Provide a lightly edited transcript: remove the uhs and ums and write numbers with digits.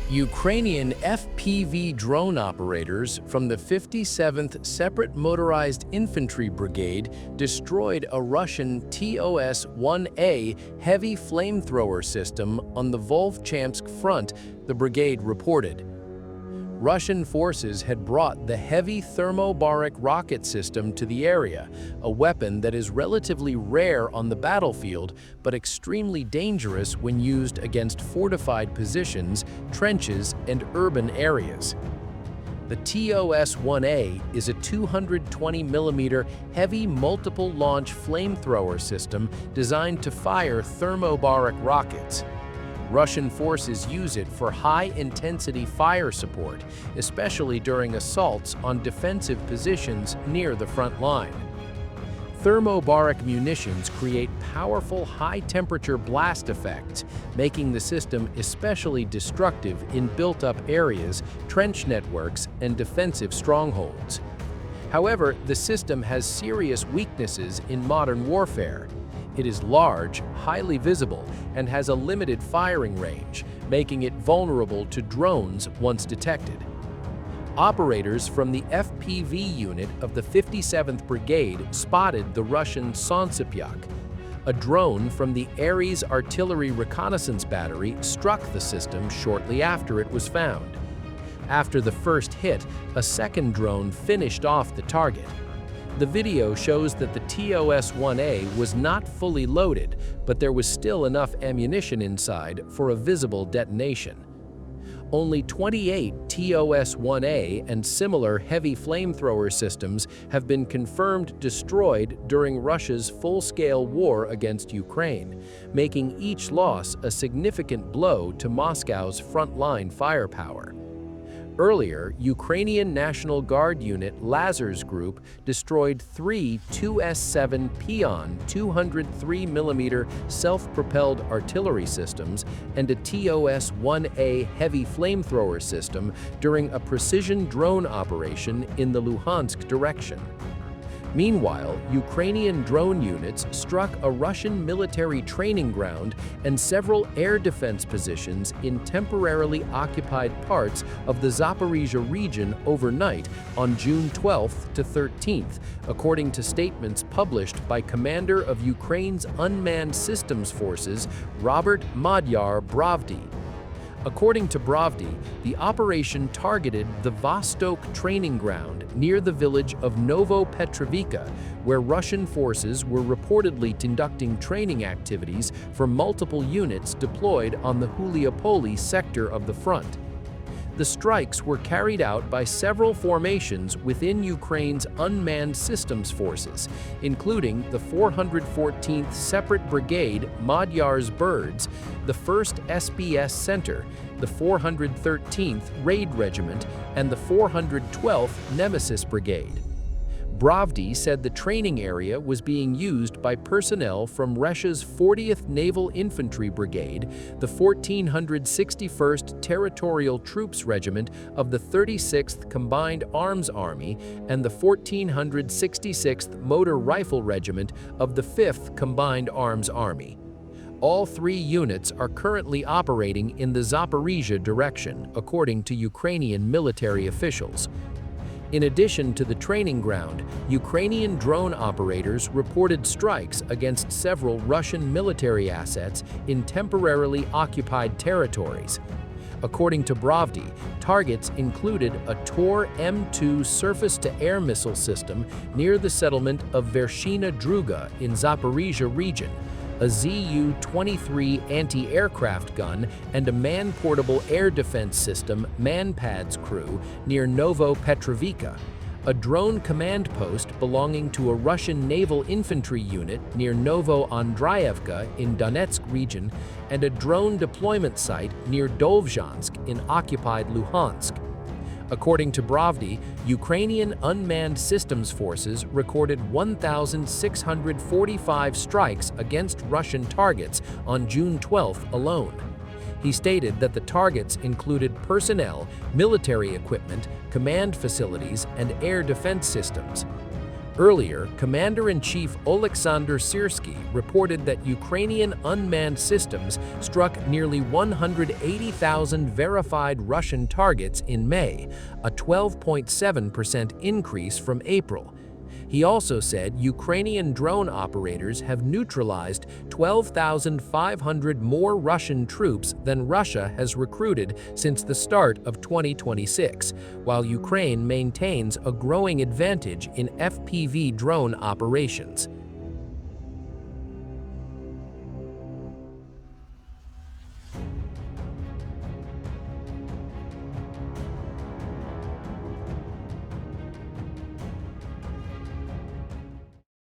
Ukrainian FPV drone operators from the 57th Separate Motorized Infantry Brigade destroyed a Russian TOS-1A heavy flamethrower system on the Vovchansk front, the brigade reported. Russian forces had brought the heavy thermobaric rocket system to the area, a weapon that is relatively rare on the battlefield but extremely dangerous when used against fortified positions, trenches, and urban areas. The TOS-1A is a 220mm heavy multiple-launch flamethrower system designed to fire thermobaric rockets. Russian forces use it for high-intensity fire support, especially during assaults on defensive positions near the front line. Thermobaric munitions create powerful high-temperature blast effects, making the system especially destructive in built-up areas, trench networks, and defensive strongholds. However, the system has serious weaknesses in modern warfare. It is large, highly visible, and has a limited firing range, making it vulnerable to drones once detected. Operators from the FPV unit of the 57th Brigade spotted the Russian Solntsepyok. A drone from the Ares Artillery Reconnaissance Battery struck the system shortly after it was found. After the first hit, a second drone finished off the target. The video shows that the TOS-1A was not fully loaded, but there was still enough ammunition inside for a visible detonation. Only 28 TOS-1A and similar heavy flamethrower systems have been confirmed destroyed during Russia's full-scale war against Ukraine, making each loss a significant blow to Moscow's frontline firepower. Earlier, Ukrainian National Guard unit Lazar's Group destroyed 3 2S-7 Pion 203mm self-propelled artillery systems and a TOS-1A heavy flamethrower system during a precision drone operation in the Luhansk direction. Meanwhile, Ukrainian drone units struck a Russian military training ground and several air defense positions in temporarily occupied parts of the Zaporizhia region overnight on June 12th to 13th, according to statements published by Commander of Ukraine's Unmanned Systems Forces, Robert Magyar Bravdy. According to Bravdy, the operation targeted the Vostok training ground near the village of Novo-Petrovka, where Russian forces were reportedly conducting training activities for multiple units deployed on the Huliopoli sector of the front. The strikes were carried out by several formations within Ukraine's unmanned systems forces, including the 414th Separate Brigade Magyar's Birds, the 1st SBS Center, the 413th Raid Regiment, and the 412th Nemesis Brigade. Bravdy said the training area was being used by personnel from Russia's 40th Naval Infantry Brigade, the 1461st Territorial Troops Regiment of the 36th Combined Arms Army, and the 1466th Motor Rifle Regiment of the 5th Combined Arms Army. All three units are currently operating in the Zaporizhia direction, according to Ukrainian military officials. In addition to the training ground, Ukrainian drone operators reported strikes against several Russian military assets in temporarily occupied territories. According to Bravdy, targets included a Tor M2 surface-to-air missile system near the settlement of Vershina Druga in Zaporizhia region, a Zu-23 anti-aircraft gun, and a man-portable air defense system MANPADS crew near Novo-Petrovka, a drone command post belonging to a Russian naval infantry unit near Novo-Andreyevka in Donetsk region, and a drone deployment site near Vovchansk in occupied Luhansk. According to Bravdy, Ukrainian unmanned systems forces recorded 1,645 strikes against Russian targets on June 12 alone. He stated that the targets included personnel, military equipment, command facilities, and air defense systems. Earlier, Commander-in-Chief Oleksandr Syrsky reported that Ukrainian unmanned systems struck nearly 180,000 verified Russian targets in May, a 12.7% increase from April. He also said Ukrainian drone operators have neutralized 12,500 more Russian troops than Russia has recruited since the start of 2026, while Ukraine maintains a growing advantage in FPV drone operations.